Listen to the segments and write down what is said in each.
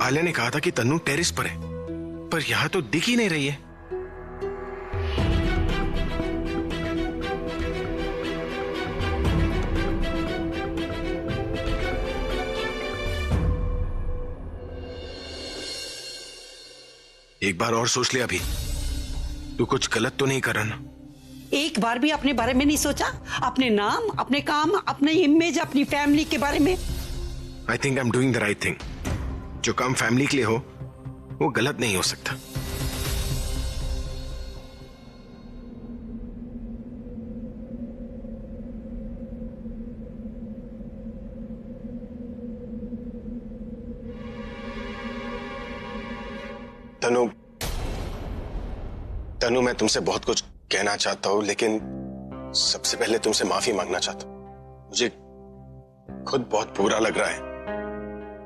आलिया ने कहा था कि तन्नू टेरेस पर है, पर यहां तो दिख ही नहीं रही है। एक बार और सोच ले अभी, तू कुछ गलत तो नहीं कर रहा ना? एक बार भी अपने बारे में नहीं सोचा? अपने नाम, अपने काम, अपने इमेज, अपनी फैमिली के बारे में? I think I am doing the right thing. जो काम फैमिली के लिए हो वो गलत नहीं हो सकता। तनु, तनु, मैं तुमसे बहुत कुछ कहना चाहता हूं, लेकिन सबसे पहले तुमसे माफी मांगना चाहता हूं। मुझे खुद बहुत बुरा लग रहा है।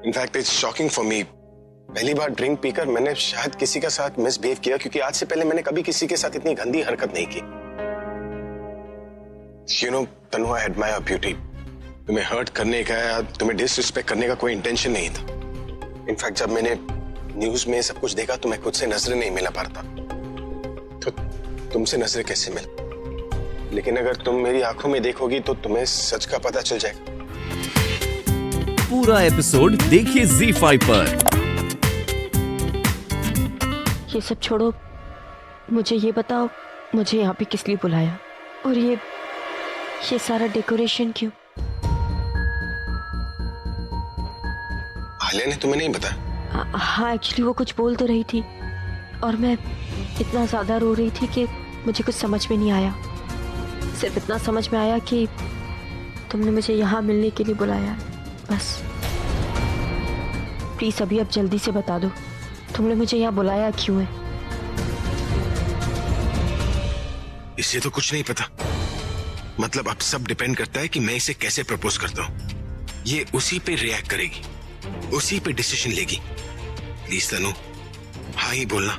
In fact it's shocking for me. पहली बार ड्रिंक पीकर मैंने शायद किसी के साथ मिसबिहेव किया, क्योंकि आज से पहले मैंने कभी किसी के साथ इतनी गंदी हरकत नहीं की। You know Tanu, I admire your beauty. तुम्हें हर्ट करने का या तुम्हें डिसरिस्पेक्ट करने का कोई इंटेंशन नहीं था। इनफैक्ट जब मैंने न्यूज में सब कुछ देखा तो मैं खुद से नजरें नहीं मिला पाता, तो तुमसे नजरें कैसे मिल? लेकिन अगर तुम मेरी आंखों में देखोगी तो तुम्हें सच का पता चल जाएगा। पूरा एपिसोड देखिए ZEE5 पर। ये सब छोड़ो, मुझे ये बताओ, मुझे यहाँ पे किस लिए बुलाया? और ये सारा डेकोरेशन क्यों? आलिया ने तुम्हें नहीं बताया? हाँ, एक्चुअली वो कुछ बोल तो रही थी और मैं इतना ज्यादा रो रही थी कि मुझे कुछ समझ में नहीं आया। सिर्फ इतना समझ में आया कि तुमने मुझे यहाँ मिलने के लिए बुलाया। बस प्लीज अभी अब जल्दी से बता दो, तुमने मुझे यहाँ बुलाया क्यों है? इसे तो कुछ नहीं पता। मतलब अब सब डिपेंड करता है कि मैं इसे कैसे प्रपोज करता हूँ। ये उसी पे रिएक्ट करेगी, उसी पे डिसीजन लेगी। प्लीज तनु, हाँ ही बोलना।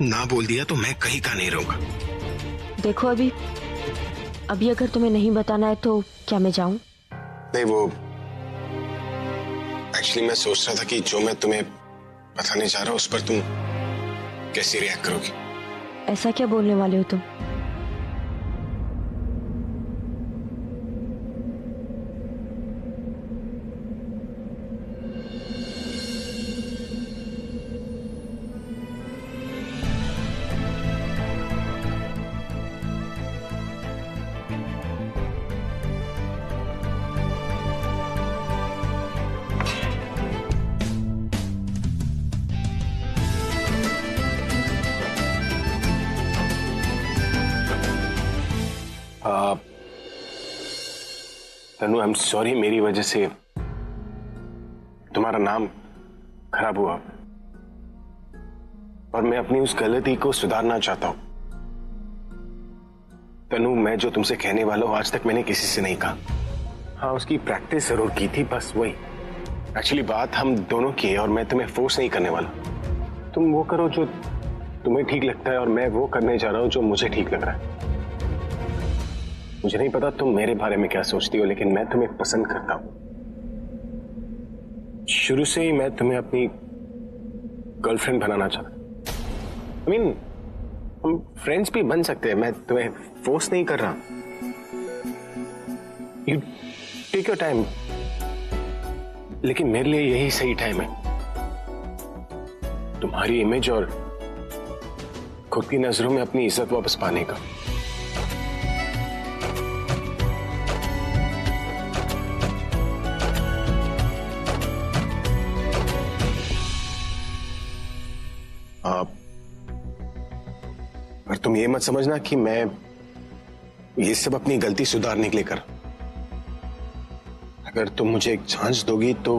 ना बोल दिया तो मैं कहीं का नहीं रहूंगा। देखो अभी अगर तुम्हें नहीं बताना है तो क्या मैं जाऊं? नहीं, वो एक्चुअली मैं सोच रहा था कि जो मैं तुम्हें बताने जा रहा हूं उस पर तुम कैसे रिएक्ट करोगी। ऐसा क्या बोलने वाले हो तुम? तनु, आई एम सॉरी, मेरी वजह से तुम्हारा नाम खराब हुआ और मैं अपनी उस गलती को सुधारना चाहता हूं। तनु, मैं जो तुमसे कहने वाला हूं आज तक मैंने किसी से नहीं कहा। हाँ, उसकी प्रैक्टिस जरूर की थी, बस वही। एक्चुअली बात हम दोनों की है और मैं तुम्हें फोर्स नहीं करने वाला। तुम वो करो जो तुम्हें ठीक लगता है और मैं वो करने जा रहा हूं जो मुझे ठीक लग रहा है। मुझे नहीं पता तुम मेरे बारे में क्या सोचती हो, लेकिन मैं तुम्हें पसंद करता हूं। शुरू से ही मैं तुम्हें अपनी गर्लफ्रेंड बनाना चाहता। I mean, हम फ्रेंड्स भी बन सकते हैं, मैं तुम्हें फोर्स नहीं कर रहा। यू टेक योर टाइम, लेकिन मेरे लिए यही सही टाइम है। तुम्हारी इमेज और खुद की नजरों में अपनी इज्जत वापस पाने का। पर तुम ये मत समझना कि मैं ये सब अपनी गलती सुधारने के लिए कर। अगर तुम मुझे एक चांस दोगी तो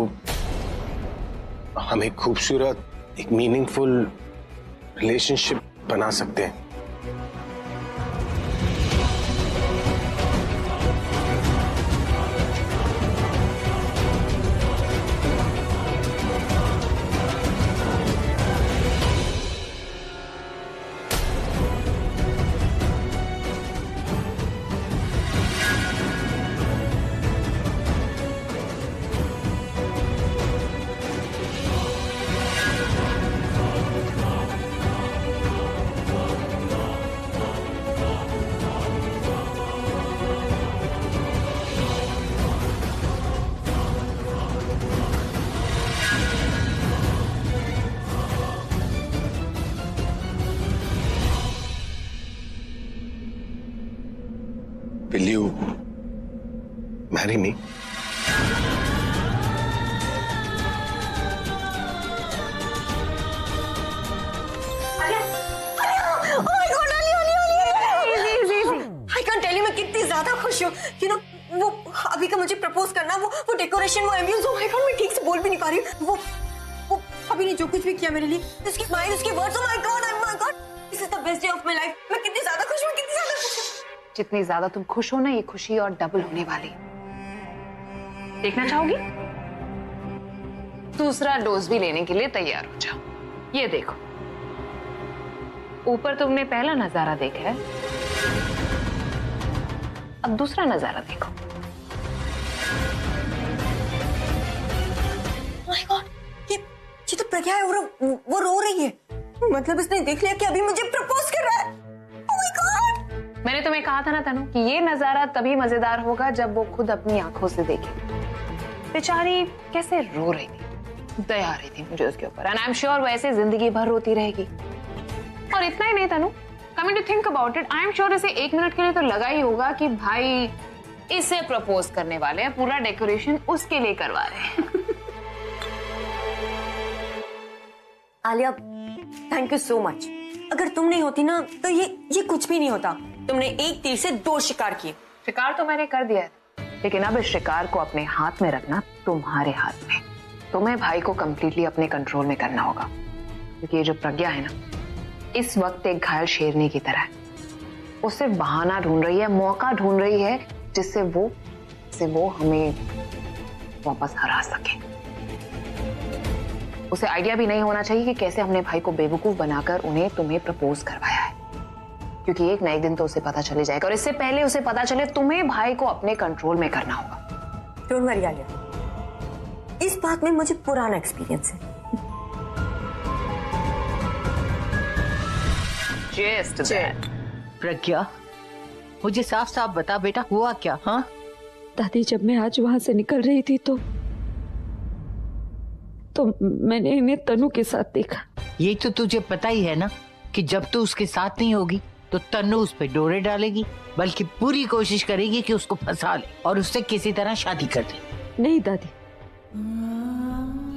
हम एक खूबसूरत, एक मीनिंगफुल रिलेशनशिप बना सकते हैं। Marry me? कितनी ज्यादा खुश हूँ कि ना वो अभी का मुझे प्रपोज करना, वो डेकोरेशन, वो एम्बियंस, ओह माय गॉड, मैं ठीक से बोल भी नहीं पा रही हूँ। वो अभी ने जो कुछ भी किया मेरे लिए, उसकी स्माइल, उसके words, oh my God, this is the best day of my life. मैं कितनी ज्यादा खुश हूँ, कितनी ज्यादा खुश हूँ। जितनी ज्यादा तुम खुश हो ना, ये खुशी और डबल होने वाली। देखना चाहोगी? दूसरा डोज भी लेने के लिए तैयार हो जाओ। ये देखो, ऊपर तुमने पहला नजारा देखा है, अब दूसरा नजारा देखो। माय गॉड, ये तो प्रज्ञा है और वो रो रही है। मतलब इसने देख लिया कि अभी मुझे प्रपोज कर रहा है। ओह माय गॉड, मैंने तुम्हें कहा था ना तनु कि ये नजारा तभी मजेदार होगा जब वो खुद अपनी आंखों से देखे। बेचारी कैसे रो रही थी, दया आ रही थी मुझे उसके ऊपर, एंड आई एम श्योर वो ऐसे जिंदगी भर रोती रहेगी। और इतना ही नहीं Tanu, coming to think about it, I am sure इसे 1 मिनट के लिए तो लगा ही होगा कि भाई इसे प्रपोज करने वाले हैं, पूरा डेकोरेशन उसके लिए करवा रहे हैं। Alia, thank you so much. अगर तुम नहीं होती ना तो ये कुछ भी नहीं होता। तुमने एक तीर से 2 शिकार किए। शिकार तो मैंने कर दिया है, लेकिन अब इस शिकार को अपने हाथ में रखना तुम्हारे हाथ में। तुम्हें भाई को कंप्लीटली अपने कंट्रोल में करना होगा, क्योंकि ये जो प्रज्ञा है ना, इस वक्त एक घायल शेरनी की तरह है। वो सिर्फ बहाना ढूंढ रही है, मौका ढूंढ रही है जिससे वो हमें वापस हरा सके। उसे आइडिया भी नहीं होना चाहिए कि कैसे हमने भाई को बेवकूफ बनाकर उन्हें तुम्हें प्रपोज करवाया है, क्योंकि एक ना एक दिन तो उसे पता चले जाएगा, और इससे पहले उसे पता चले तुम्हें भाई को अपने कंट्रोल में करना होगा। डोंट वरी आलिया, इस बात में मुझे पुराना एक्सपीरियंस है। Just that. प्रज्ञा, मुझे साफ साफ बता बेटा, हुआ क्या? हाँ दादी, जब मैं आज वहां से निकल रही थी तो मैंने इन्हें तनु के साथ देखा। ये तो तुझे पता ही है ना कि जब तू उसके साथ नहीं होगी तो तनु उस पे डोरे डालेगी, बल्कि पूरी कोशिश करेगी कि उसको फंसा ले और उससे किसी तरह शादी कर ले। नहीं दादी,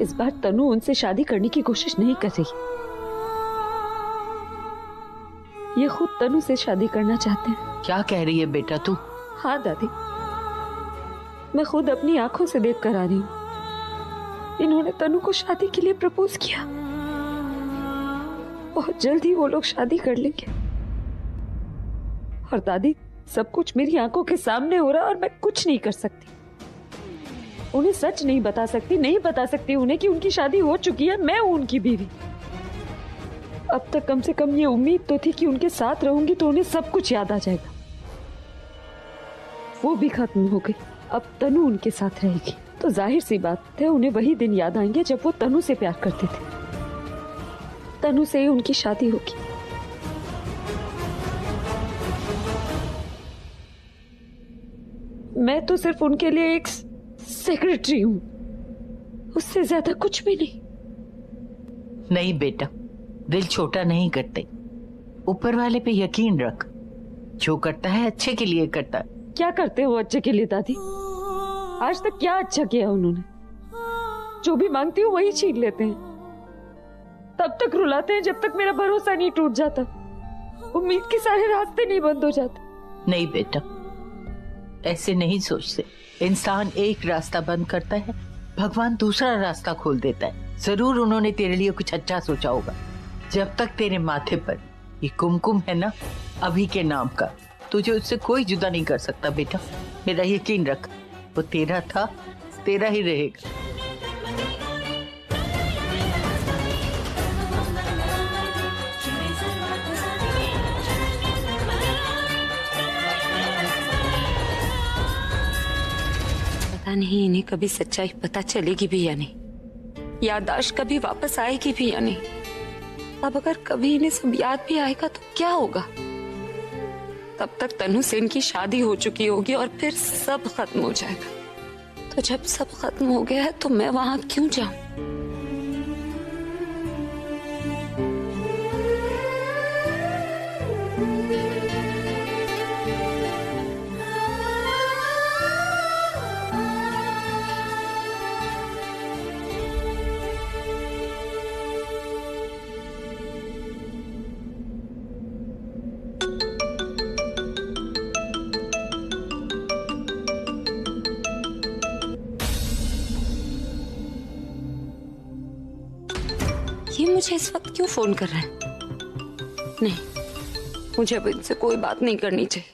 इस बार तनु उनसे शादी करने की कोशिश नहीं कर रही। ये खुद तनु से शादी करना चाहते हैं। क्या कह रही है बेटा तू? हाँ दादी, मैं खुद अपनी आंखों से देख कर आ रही हूँ। इन्होंने तनु को शादी के लिए प्रपोज किया। बहुत जल्दी वो लोग शादी कर लेंगे। और दादी, सब कुछ मेरी आंखों के सामने हो रहा है और मैं कुछ नहीं कर सकती। उन्हें सच नहीं बता सकती उन्हें कि उनकी शादी हो चुकी है, मैं हूं उनकी बीवी। अब तक कम से कम ये उम्मीद तो थी कि उनके साथ रहूंगी तो उन्हें सब कुछ याद आ जाएगा। वो भी खत्म हो गई। अब तनु उनके साथ रहेगी तो जाहिर सी बात है उन्हें वही दिन याद आएंगे जब वो तनु से प्यार करते थे। तनु से ही उनकी शादी होगी। मैं तो सिर्फ उनके लिए एक सेक्रेटरी हूं, उससे ज्यादा कुछ भी नहीं। नहीं बेटा, दिल छोटा नहीं करते, ऊपर वाले पे यकीन रख। जो करता है अच्छे के लिए करता है। क्या करते हो अच्छे के लिए दादी? आज तक क्या अच्छा किया उन्होंने? जो भी मांगती हूँ वही छीन लेते हैं। तब तक रुलाते हैं जब तक मेरा भरोसा नहीं टूट जाता, उम्मीद के सारे रास्ते नहीं बंद हो जाते। नहीं बेटा, ऐसे नहीं सोचते। इंसान एक रास्ता बंद करता है, भगवान दूसरा रास्ता खोल देता है। जरूर उन्होंने तेरे लिए कुछ अच्छा सोचा होगा। जब तक तेरे माथे पर ये कुमकुम है ना, अभी के नाम का, तुझे उससे कोई जुदा नहीं कर सकता बेटा। मेरा यकीन रख, वो तेरा था, तेरा ही रहेगा। पता नहीं इन्हें कभी सच्चाई पता चलेगी भी या नहीं, याददाश्त कभी वापस आएगी भी या नहीं। अब अगर कभी इन्हें सब याद भी आएगा तो क्या होगा? तब तक तनु से इनकी शादी हो चुकी होगी और फिर सब खत्म हो जाएगा। तो जब सब खत्म हो गया है तो मैं वहां क्यों जाऊं? ये मुझे इस वक्त क्यों फोन कर रहा है? नहीं, मुझे अब इनसे कोई बात नहीं करनी चाहिए।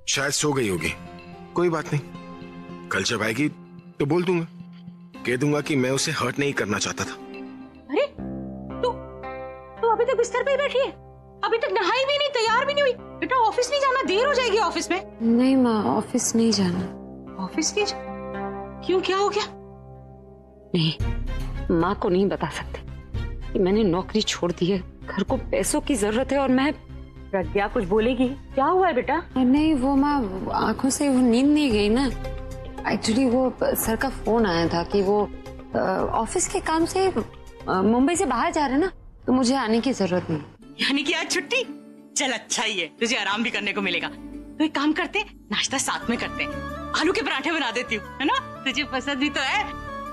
शायद सो गई होगी, कोई बात नहीं, कल जब आएगी तो बोल दूंगा, कह दूंगा कि मैं उसे हर्ट नहीं करना चाहता था। अरे तू अभी तक बिस्तर पे ही बैठी है, अभी तक नहाई भी नहीं, तैयार भी नहीं हुई। बेटा ऑफिस नहीं जाना, देर हो जाएगी ऑफिस में। नहीं माँ, ऑफिस नहीं जाना। ऑफिस नहीं क्यों, क्या हो गया? नहीं, माँ को नहीं बता सकते कि मैंने नौकरी छोड़ दी है, घर को पैसों की जरूरत है और मैं। प्रज्ञा कुछ बोलेगी, क्या हुआ है बेटा? नहीं वो माँ, आंखों से वो नींद नहीं गई ना। एक्चुअली वो सर का फोन आया था कि वो ऑफिस के काम से मुंबई से बाहर जा रहे ना, तो मुझे आने की जरूरत नहीं। यानी कि आज छुट्टी? चल अच्छा ही है, तुझे आराम भी करने को मिलेगा। तो एक काम करते, नाश्ता साथ में करते हैं, आलू के पराठे बना देती हूँ, है ना? तुझे पसंद भी तो है।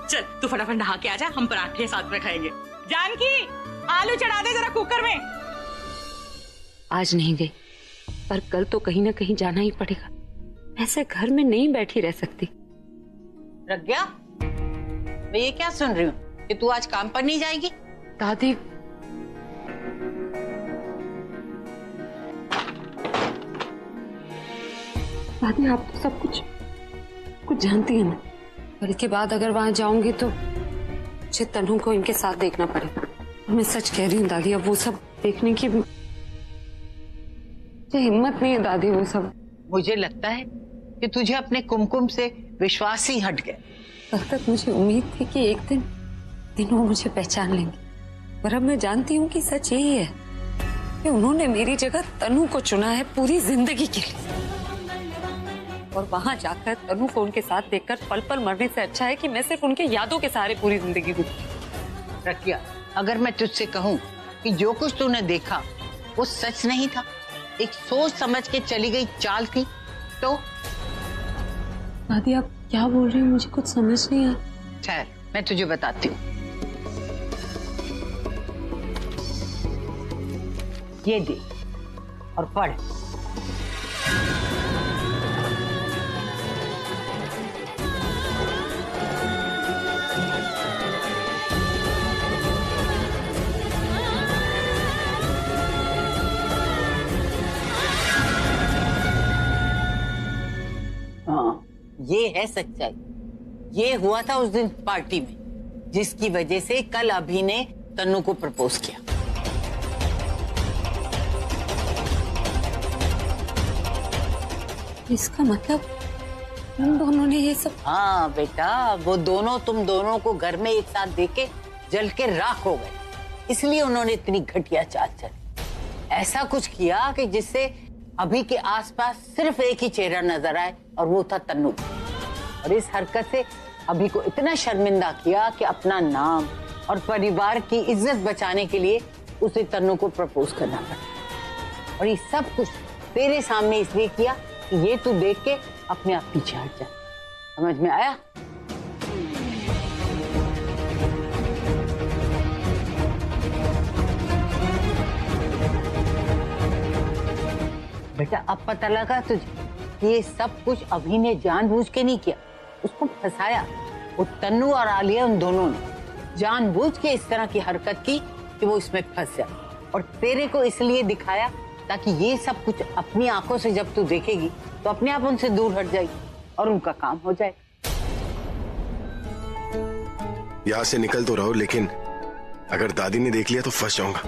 चल तू फटाफट नहा के आजा, हम पराठे साथ में खाएंगे। जानकी आलू चढ़ा दे जरा कुकर में। आज नहीं गई, पर कल तो कहीं ना कहीं जाना ही पड़ेगा। ऐसे घर में नहीं बैठी रह सकती। प्रज्ञा, मैं ये क्या सुन रही हूँ कि तू आज काम पर नहीं जाएगी? दादी, दादी आप तो सब कुछ जानती है ना, पर इसके बाद अगर वहां जाऊंगी तो मुझे तन्नू को इनके साथ देखना पड़ेगा। मैं सच कह रही हूँ दादी, अब वो सब देखने की हिम्मत नहीं है दादी। वो सब मुझे लगता है कि तुझे अपने कुमकुम से विश्वास ही हट गया। तब तक मुझे उम्मीद थी कि एक दिन वो मुझे पहचान लेंगे, पर अब मैं जानती हूँ कि सच यही है कि उन्होंने मेरी जगह तन्नू को चुना है पूरी जिंदगी के लिए। और वहां जाकर तन्नू को उनके साथ देखकर पल पल मरने से अच्छा है कि मैं सिर्फ उनके यादों के सहारे पूरी जिंदगी गुजारूं। प्रज्ञा, अगर मैं तुझसे कहूँ कि जो कुछ तूने देखा वो सच नहीं था, एक सोच समझ के चली गई चाल थी, तो? दादी आप क्या बोल रही हो, मुझे कुछ समझ नहीं आ। ठहर, मैं तुझे बताती हूँ। ये दे और पढ़। ये है सच्चाई। ये हुआ था उस दिन पार्टी में, जिसकी वजह से कल अभी ने तन्नू को प्रपोज किया। इसका मतलब उन दोनों ने ये सब? हाँ बेटा, वो दोनों तुम दोनों को घर में एक साथ देके जल के राख हो गए, इसलिए उन्होंने इतनी घटिया चाल चली। ऐसा कुछ किया कि जिससे अभी के आसपास सिर्फ एक ही चेहरा नजर आए, और वो था तन्नू। और इस हरकत से अभी को इतना शर्मिंदा किया कि अपना नाम और परिवार की इज्जत बचाने के लिए उसे तन्नू को प्रपोज करना पड़ा। और ये सब कुछ तेरे सामने इसलिए किया कि ये तू देख के अपने आप पीछे हट जा। समझ में आया? बेटा अब पता लगा तुझे, ये सब कुछ अभी ने जानबूझ के नहीं किया, उसको फंसाया। वो तन्नू और आलिया, उन दोनों ने जानबूझ के इस तरह की हरकत की कि वो इसमें फंस जाए, और तेरे को इसलिए दिखाया ताकि ये सब कुछ अपनी आंखों से जब तू देखेगी तो अपने आप उनसे दूर हट जाएगी और उनका काम हो जाए। यहां से निकल तो रहो, लेकिन अगर दादी ने देख लिया तो फंस जाऊंगा।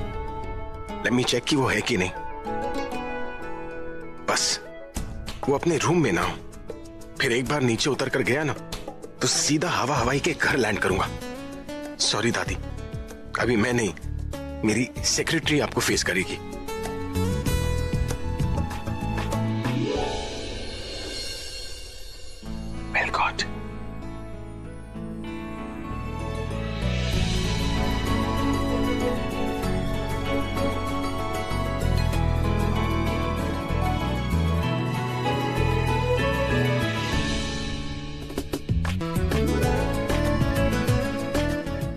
लेट मी चेक कि वो है कि नहीं। बस वो अपने रूम में ना हो, फिर एक बार नीचे उतर कर गया ना तो सीधा हवा हवाई के घर लैंड करूंगा। सॉरी दादी, अभी मैं नहीं, मेरी सेक्रेटरी आपको फेस करेगी। Well, God.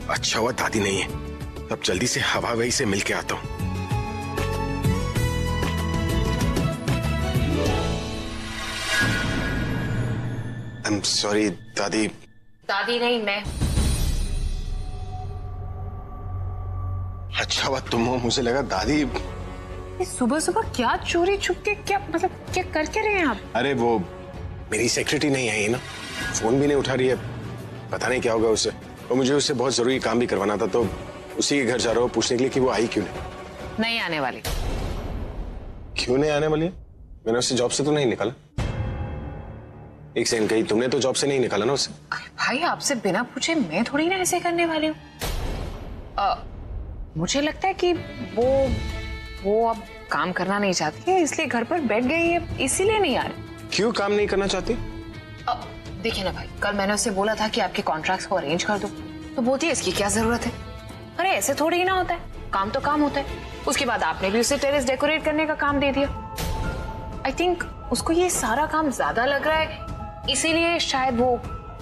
अच्छा हुआ दादी नहीं है, अब जल्दी से हवा वही से मिल के आता हूं। आई एम सॉरी दादी। दादी नहीं, मैं। अच्छा हुआ तुम हो, मुझे लगा दादी। सुबह सुबह क्या चोरी छुप के, क्या मतलब क्या कर के रहे हैं आप? अरे वो मेरी सेक्रेटरी नहीं आई ना, फोन भी नहीं उठा रही है, पता नहीं क्या होगा उसे। और मुझे उससे बहुत जरूरी काम भी करवाना था, तो उसी के घर जा रहा हूँ पूछने के लिए कि वो आई क्यों नहीं आने वाली। क्यों नहीं आने वाली है? मैंने उससे जॉब से तो नहीं निकाला। एक सेकंड, कही तुमने तो जॉब से नहीं निकाला ना उसे? भाई आपसे बिना पूछे मैं थोड़ी ना ऐसे करने वाली हूँ। मुझे लगता है कि वो अब काम करना नहीं चाहती है, इसलिए घर पर बैठ गई है, इसीलिए नहीं आ रही। क्यों काम नहीं करना चाहती? देखिए ना भाई, कल मैंने उससे बोला था कि आपके कॉन्ट्रैक्ट्स को अरेंज कर दो, तो बोलती है इसकी क्या जरूरत है। अरे ऐसे थोड़ी ही ना होता है, काम तो काम होता है। उसके बाद आपने भी उसे टेरेस डेकोरेट करने का काम दे दिया। आई थिंक उसको ये सारा काम ज्यादा लग रहा है, इसीलिए शायद वो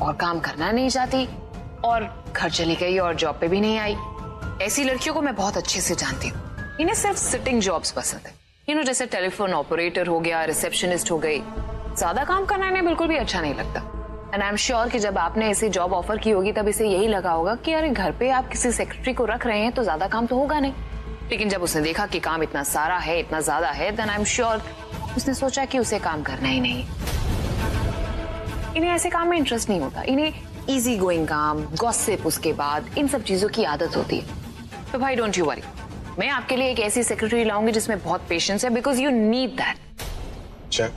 और काम करना नहीं चाहती और घर चली गई और जॉब पे भी नहीं आई। ऐसी लड़कियों को मैं बहुत अच्छे से जानती हूँ, इन्हें सिर्फ सिटिंग जॉब्स पसंद है। जैसे टेलीफोन ऑपरेटर हो गया, रिसेप्शनिस्ट हो गई, ज्यादा काम करना इन्हें बिल्कुल भी अच्छा नहीं लगता। एंड आई एम श्योर कि जब आपने ऐसी जॉब ऑफर की होगी तब इसे यही लगा होगा कि अरे घर पे आप किसी सेक्रेटरी को रख रहे हैं तो ज्यादा काम तो होगा नहीं। लेकिन जब उसने देखा कि काम इतना सारा है, इतना ज्यादा है, देन आई एम श्योर उसने सोचा कि उसे काम करना ही नहीं। इन्हें ऐसे काम में इंटरेस्ट नहीं होता, इन्हें इजी गोइंग काम, गॉसिप, उसके बाद इन सब चीजों की आदत होती है। तो भाई डोंट यू वरी, मैं आपके लिए एक ऐसी सेक्रेटरी लाऊंगी जिसमें बहुत पेशेंस है, बिकॉज यू नीड दैट। अच्छा,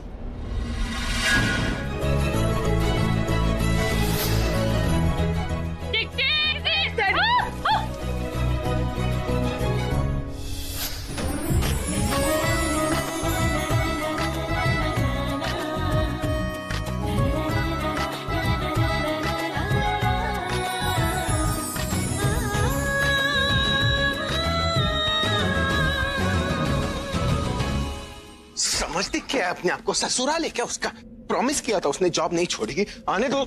समझती क्या है अपने आप को? ससुराल है क्या उसका? प्रॉमिस किया था उसने जॉब नहीं छोड़ेगी। आने दो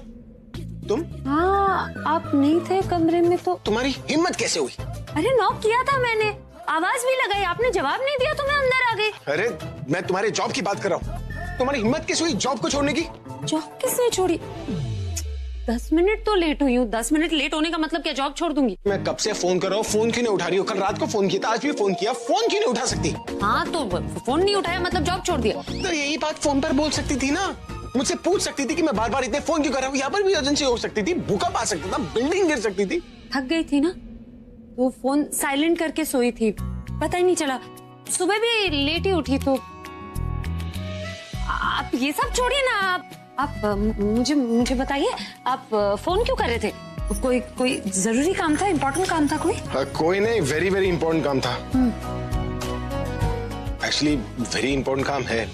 तुम। हाँ, आप नहीं थे कमरे में तो। तुम्हारी हिम्मत कैसे हुई? अरे नॉक किया था मैंने, आवाज भी लगाई, आपने जवाब नहीं दिया तो मैं अंदर आ गई। अरे मैं तुम्हारे जॉब की बात कर रहा हूँ, तुम्हारी हिम्मत कैसे हुई जॉब को छोड़ने की? जॉब किसने छोड़ी? 10 मिनट तो लेट हुई हूँ। 10 मिनट लेट होने का मतलब क्या जॉब छोड़ दूंगी? मैं कब से फोन कर रहा हूँ, फोन क्यों नहीं उठा रही हो? कल रात को फोन किया था, आज भी फोन किया, फोन क्यों नहीं उठा सकती? हाँ तो फोन नहीं उठाया मतलब जॉब छोड़ दिया? तो यही बात फोन पर बोल सकती थी ना, मुझसे पूछ सकती थी कि मैं बार बार इतने फोन क्यों कर रहा हूँ। यहाँ पर भी इमरजेंसी हो सकती थी, भूकंप आ सकता था, बिल्डिंग गिर सकती थी। थक गई थी ना, वो फोन साइलेंट करके सोई थी, पता ही नहीं चला। सुबह भी लेट ही उठी। तो आप ये सब छोड़िए ना, आप मुझे बताइए, आप फोन क्यों कर रहे थे? कोई जरूरी काम था, इम्पोर्टेंट काम था कोई? कोई नहीं, वेरी वेरी इंपॉर्टेंट काम था। एक्चुअली वेरी इंपॉर्टेंट काम है।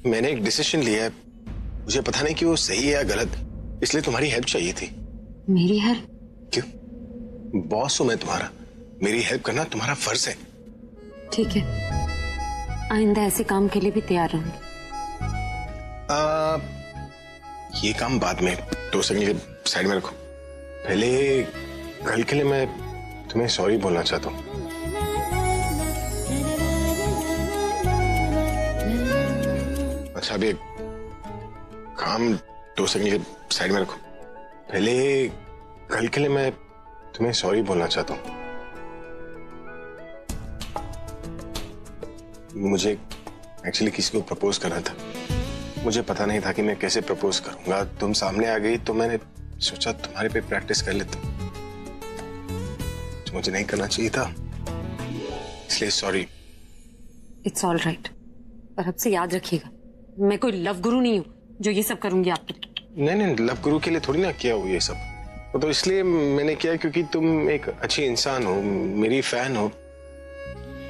मैंने एक डिसीजन लिया है, मुझे पता नहीं कि वो सही है या गलत, इसलिए तुम्हारी हेल्प चाहिए थी। मेरी हेल्प? क्यों? बॉस हूं मैं तुम्हारा, मेरी हेल्प करना तुम्हारा फर्ज है। ठीक है, आइंदा ऐसे काम के लिए भी तैयार रहूंगी। ये काम बाद में, 2 सेकंड के साइड में रखो। पहले कल के लिए मैं तुम्हें सॉरी बोलना चाहता हूँ। अच्छा अभी काम 2 सेकंड के साइड में रखो। पहले कल के लिए मैं तुम्हें सॉरी बोलना चाहता हूँ। मुझे एक्चुअली किसी को प्रपोज करना था, मुझे पता नहीं था कि मैं कैसे प्रपोज करूंगा। तुम सामने आ गई तो मैंने सोचा तुम्हारे पे प्रैक्टिस कर लेता, तो मुझे नहीं करना चाहिए था, इसलिए सॉरी। इट्स ऑल राइट, पर अब से याद रखिएगा, मैं कोई लव गुरु नहीं हूँ जो ये सब करूंगी आपके लिए। नहीं, लव गुरु के लिए थोड़ी ना किया हो ये सब, वो तो इसलिए मैंने किया क्योंकि तुम एक अच्छी इंसान हो, मेरी फैन हो,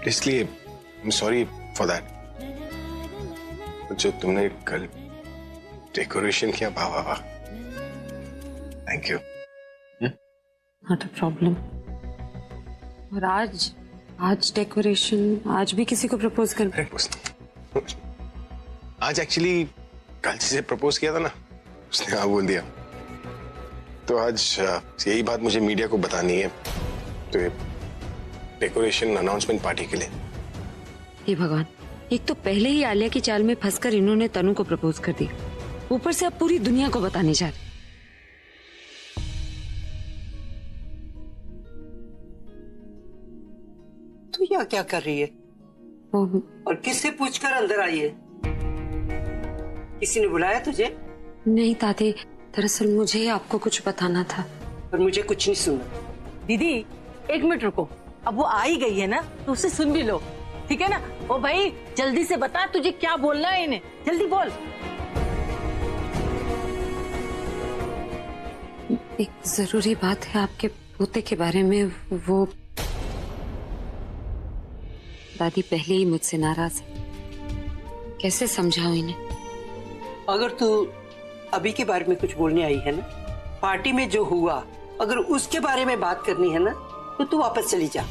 इसलिए सॉरी फॉर दैट। जो तुमने कल डेकोरेशन किया, वाह वाह वाह, thank you. Not a problem. और आज डेकोरेशन, आज भी किसी को प्रपोज कर? आज एक्चुअली कल जिसे प्रपोज किया था ना, उसने हाँ बोल दिया, तो आज यही बात मुझे मीडिया को बतानी है। तो ये डेकोरेशन अनाउंसमेंट पार्टी के लिए। हे भगवान, एक तो पहले ही आलिया की चाल में फंसकर इन्होंने तनु को प्रपोज कर दिया, ऊपर से अब पूरी दुनिया को बताने जा रहे। तू यहाँ क्या कर रही है और किससे पूछकर अंदर आई है? किसी ने बुलाया तुझे? नहीं दादी, दरअसल मुझे आपको कुछ बताना था। और मुझे कुछ नहीं सुनना। दीदी एक मिनट रुको, अब वो आ ही गई है ना तो उसे सुन भी लो, ठीक है ना? ओ भाई जल्दी से बता तुझे क्या बोलना है इन्हें, जल्दी बोल। एक जरूरी बात है आपके पोते के बारे में। वो दादी पहले ही मुझसे नाराज है, कैसे समझाऊं इन्हें? अगर तू अभी के बारे में कुछ बोलने आई है ना, पार्टी में जो हुआ, अगर उसके बारे में बात करनी है ना, तो तू वापस चली जा,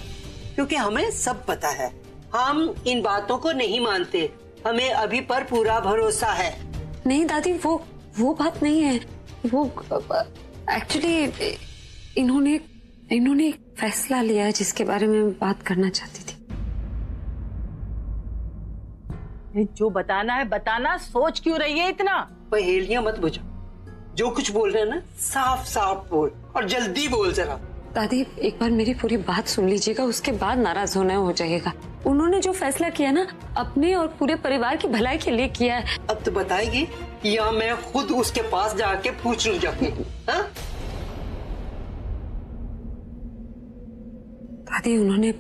क्योंकि हमें सब पता है। हम इन बातों को नहीं मानते, हमें अभी पर पूरा भरोसा है। नहीं दादी, वो बात नहीं है। वो एक्चुअली इन्होंने एक फैसला लिया है जिसके बारे में मैं बात करना चाहती थी। जो बताना है बताना, सोच क्यों रही है इतना? पहेलियां मत बुझा, जो कुछ बोल रहे हैं ना साफ साफ बोल, और जल्दी बोल जरा। दादी एक बार मेरी पूरी बात सुन लीजिएगा, उसके बाद नाराज होना हो जाएगा। उन्होंने जो फैसला किया ना, अपने और पूरे परिवार की भलाई के लिए किया है। अब तो बताएगी या मैं खुद उसके पास जाके पूछ लूं जाके? हाँ? दादी उन्होंने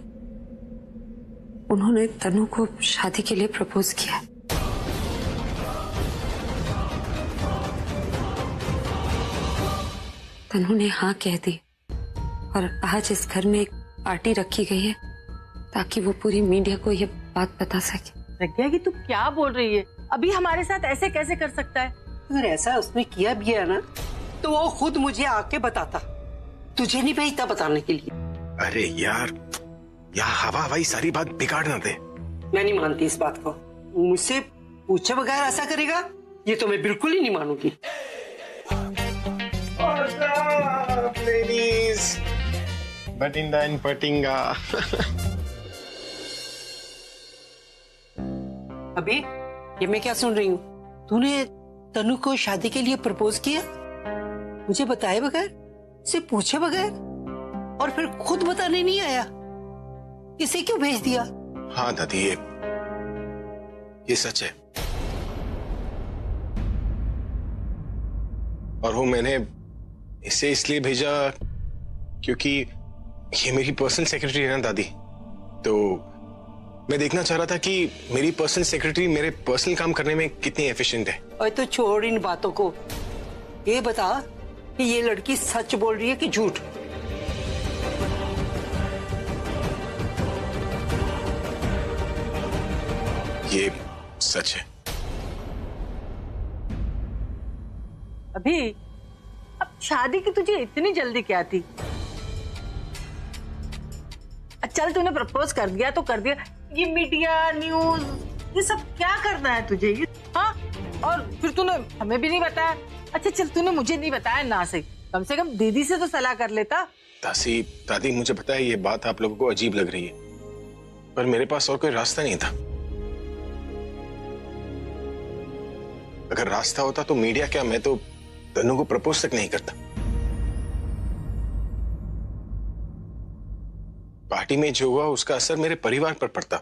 तनु को शादी के लिए प्रपोज किया। तनु ने हाँ कह दी और आज इस घर में एक पार्टी रखी गई है ताकि वो पूरी मीडिया को ये बात बता सके। प्रज्ञा की तू क्या बोल रही है? अभी हमारे साथ ऐसे कैसे कर सकता है? अगर ऐसा उसने किया भी है ना, तो वो खुद मुझे आके बताता, तुझे नहीं भेजता बताने के लिए। अरे यार हवा हवाई सारी बात बिगाड़ ना दे। मैं नहीं मानती इस बात को। मुझसे पूछे बगैर ऐसा करेगा, ये तो मैं बिल्कुल ही नहीं मानूंगी। लेडीज बटिंडा एंड पटिंगा। अभी ये मैं क्या सुन रही हूँ? तूने तनु को शादी के लिए प्रपोज किया मुझे बताए बगैर, से पूछे बगैर, और फिर खुद बताने नहीं आया? इसे क्यों भेज दिया? हाँ दादी, ये सच है। और वो मैंने इसे इसलिए भेजा क्योंकि ये मेरी पर्सनल सेक्रेटरी है ना दादी, तो मैं देखना चाह रहा था कि मेरी पर्सनल सेक्रेटरी मेरे पर्सनल काम करने में कितनी एफिशिएंट है। और तो छोड़ इन बातों को, ये बता कि ये लड़की सच बोल रही है कि झूठ? ये सच है। अभी अब शादी की तुझे इतनी जल्दी क्या थी? चल तूने प्रपोज कर दिया तो कर दिया, ये मीडिया न्यूज ये सब क्या करना है तुझे? ये हाँ, और फिर तूने हमें भी नहीं बताया। अच्छा चल तूने मुझे नहीं बताया ना, से कम दीदी से तो सलाह कर लेता। दादी मुझे पता है ये बात आप लोगों को अजीब लग रही है, पर मेरे पास और कोई रास्ता नहीं था। अगर रास्ता होता तो मीडिया क्या, मैं तो तनु को प्रपोज तक नहीं करता। पार्टी में जो हुआ उसका असर मेरे परिवार पर पड़ता।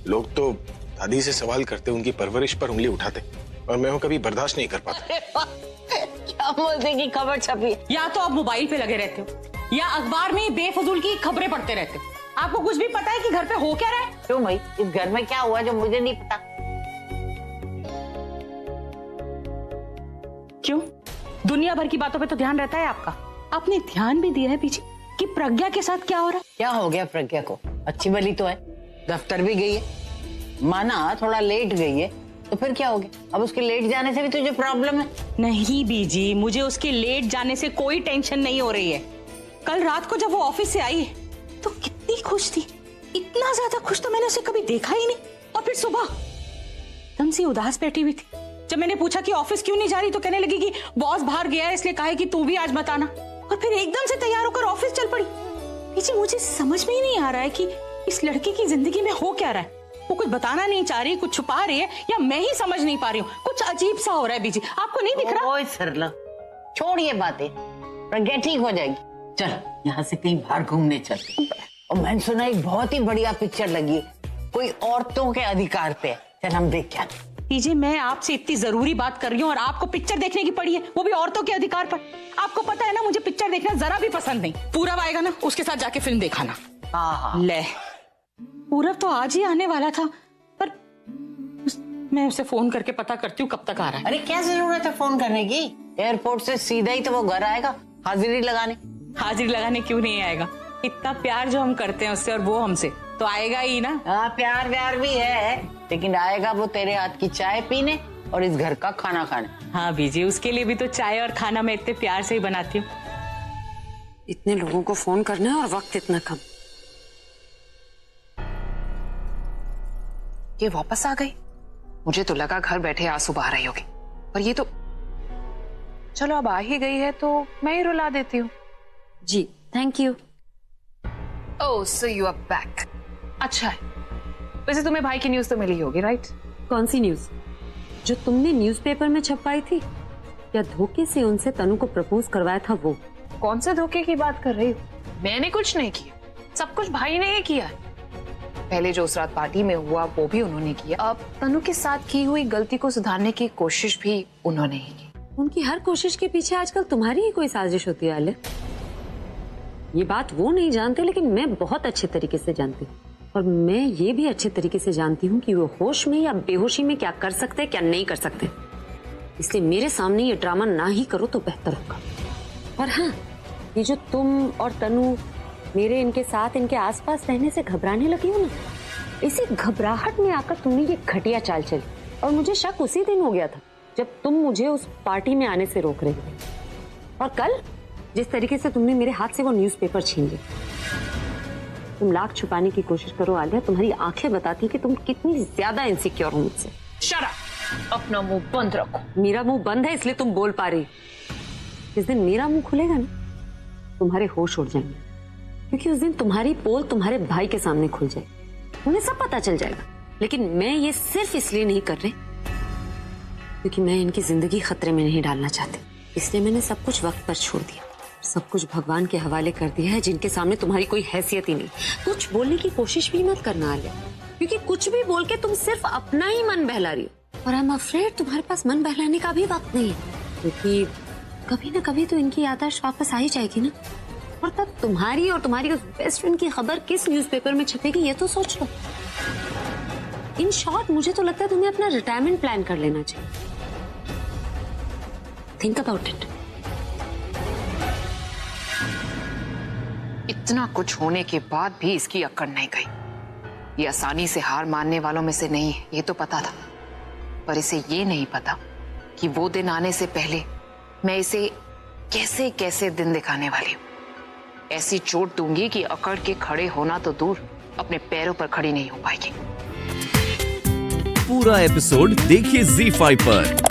लोग तो दादी से सवाल करते, उनकी परवरिश पर उंगली उठाते, और मैं वो कभी बर्दाश्त नहीं कर पाता। क्या बोलते की खबर छपी? या तो आप मोबाइल पे लगे रहते हो या अखबार में बेफजूल की खबरें पढ़ते रहते हो। आपको कुछ भी पता है कि घर पे हो क्या रहा है? क्यों भाई, इस घर में क्या हुआ जो मुझे नहीं पता? क्यों? दुनिया भर की बातों पे तो ध्यान रहता है आपका। आपने ध्यान भी दिया है पीछे कि प्रज्ञा के साथ क्या हो रहा है? क्या हो गया प्रज्ञा को? अच्छी भली तो है, दफ्तर भी गई है, माना थोड़ा लेट गई है, तो फिर क्या हो गया? अब उसके लेट जाने से भी तुझे प्रॉब्लम है? नहीं बीजी, मुझे उसके लेट जाने से कोई टेंशन नहीं हो रही है। कल रात को जब वो ऑफिस से आई तो कितनी खुश थी, इतना ज्यादा खुश तो मैंने उसे कभी देखा ही नहीं। और फिर सुबह एकदम से उदास बैठी हुई थी। जब मैंने पूछा कि ऑफिस क्यों नहीं जा रही तो कहने लगी कि बॉस बाहर गया है इसलिए कहा है कि तू भी आज मत आना। और फिर एकदम से तैयार होकर ऑफिस चल पड़ी। पीछे मुझे समझ में ही नहीं आ रहा है कि इस लड़के की जिंदगी में हो क्या रहा है। वो कुछ बताना नहीं चाह रही, कुछ छुपा रही है, या मैं ही समझ नहीं पा रही हूँ। कुछ अजीब सा हो रहा है बीजी, आपको नहीं दिख रहा? ओए सरला, छोड़ ये बातें, प्रज्ञा ठीक हो जाएगी। चल यहाँ से कहीं बाहर घूमने चलते। और मैंने सुना एक बहुत ही बढ़िया पिक्चर लगी है, कोई औरतों के अधिकार पे। चल हम देख क्या। पीजे, मैं आपसे इतनी जरूरी बात कर रही हूँ और आपको पिक्चर देखने की पड़ी है, वो भी औरतों के अधिकार पर। आपको पता है ना, मुझे पिक्चर देखना जरा भी पसंद नहीं। पूरब आएगा ना, उसके साथ जाके फिल्म दिखाना। हाँ। ले, पूरब तो आज ही आने वाला था, पर मैं उसे फोन करके पता करती हूँ कब तक आ रहा है। अरे क्या जरूरत है फोन करने की? एयरपोर्ट से सीधा ही तो वो घर आएगा हाजिरी लगाने। हाजिरी लगाने क्यों नहीं आएगा? इतना प्यार जो हम करते हैं उससे और वो हमसे, तो आएगा ही ना। हाँ, प्यार व्यार भी है, लेकिन आएगा वो तेरे हाथ की चाय पीने और इस घर का खाना खाने। हाँ बीजी, उसके लिए भी तो चाय और खाना मैं इतने प्यार से ही बनाती हूँ। इतने लोगों को फोन करना है और वक्त इतना कम। ये वापस आ गई? मुझे तो लगा घर बैठे आंसू बहा रही होगी, पर ये तो चलो अब आ ही गई है तो मैं ही रुला देती हूँ। जी thank you. Oh, so you are back. अच्छा है। वैसे तुम्हें भाई की न्यूज तो मिली होगी, राइट? कौन सी न्यूज? जो तुमने न्यूज़पेपर में छपवाई थी, या धोखे से उनसे तनु को प्रपोज करवाया था वो? कौन से धोखे की बात कर रही हो? मैंने कुछ नहीं किया, सब कुछ भाई ने ही किया है। पहले जो उस रात पार्टी में हुआ वो भी उन्होंने किया, अब तनु के साथ की हुई गलती को सुधारने की कोशिश भी उन्होंने ही की। उनकी हर कोशिश के पीछे आजकल तुम्हारी ही कोई साजिश होती है आलिया। ये बात वो नहीं जानते, लेकिन मैं बहुत अच्छे तरीके से जानती हूँ। और मैं ये भी अच्छे तरीके से जानती हूँ कि वो होश में या बेहोशी में क्या कर सकते हैं, क्या नहीं कर सकते। इसलिए मेरे सामने ये ड्रामा ना ही करो तो बेहतर होगा। और हाँ, ये जो तुम और तनु मेरे इनके साथ इनके आसपास रहने से घबराने लगी हो ना, इसी घबराहट में आकर तुमने ये घटिया चाल चली। और मुझे शक उसी दिन हो गया था जब तुम मुझे उस पार्टी में आने से रोक रहे थे, और कल जिस तरीके से तुमने मेरे हाथ से वो न्यूज़पेपर छीन लिया। तुम लाख छुपाने की कोशिश करो आलिया, तुम्हारी आंखें बताती कि तुम कितनी ज्यादा इनसिक्योर हो मुझसे। शट अप, अपना मुंह बंद रखो। मेरा मुंह बंद है इसलिए तुम बोल पा रही। जिस दिन मेरा मुंह खुलेगा ना, तुम्हारे होश उड़ जाएंगे, क्योंकि उस दिन तुम्हारी पोल तुम्हारे भाई के सामने खुल जाएगी, उन्हें सब पता चल जाएगा। लेकिन मैं ये सिर्फ इसलिए नहीं कर रही क्योंकि मैं इनकी जिंदगी खतरे में नहीं डालना चाहती। इसलिए मैंने सब कुछ वक्त पर छोड़ दिया, सब कुछ भगवान के हवाले कर दिया है, जिनके सामने तुम्हारी कोई हैसियत ही नहीं। कुछ बोलने की कोशिश भी मत करना आलिया, क्योंकि कुछ भी बोल के तुम सिर्फ अपना ही मन बहला रही हो। और आई एम अफ्रेड तुम्हारे पास मन बहलाने का भी वक्त नहीं है, क्योंकि कभी ना कभी तो इनकी याददाश्त वापस आ ही जाएगी ना। और तब तुम्हारी और तुम्हारी उस बेस्ट फ्रेंड की खबर किस न्यूज़पेपर में छपेगी, ये तो सोच लो। इन शॉर्ट, मुझे तो लगता है तुम्हें अपना रिटायरमेंट प्लान कर लेना चाहिए। Think about it. इतना कुछ होने के बाद भी इसकी अक्कड़ नहीं गई। ये आसानी से हार मानने वालों में से नहीं है, ये तो पता था, पर इसे ये नहीं पता कि वो दिन आने से पहले मैं इसे कैसे कैसे दिन दिखाने वाली हूँ। ऐसी चोट दूंगी कि अकड़ के खड़े होना तो दूर, अपने पैरों पर खड़ी नहीं हो पाएगी। पूरा एपिसोड देखिए ZEE5 पर।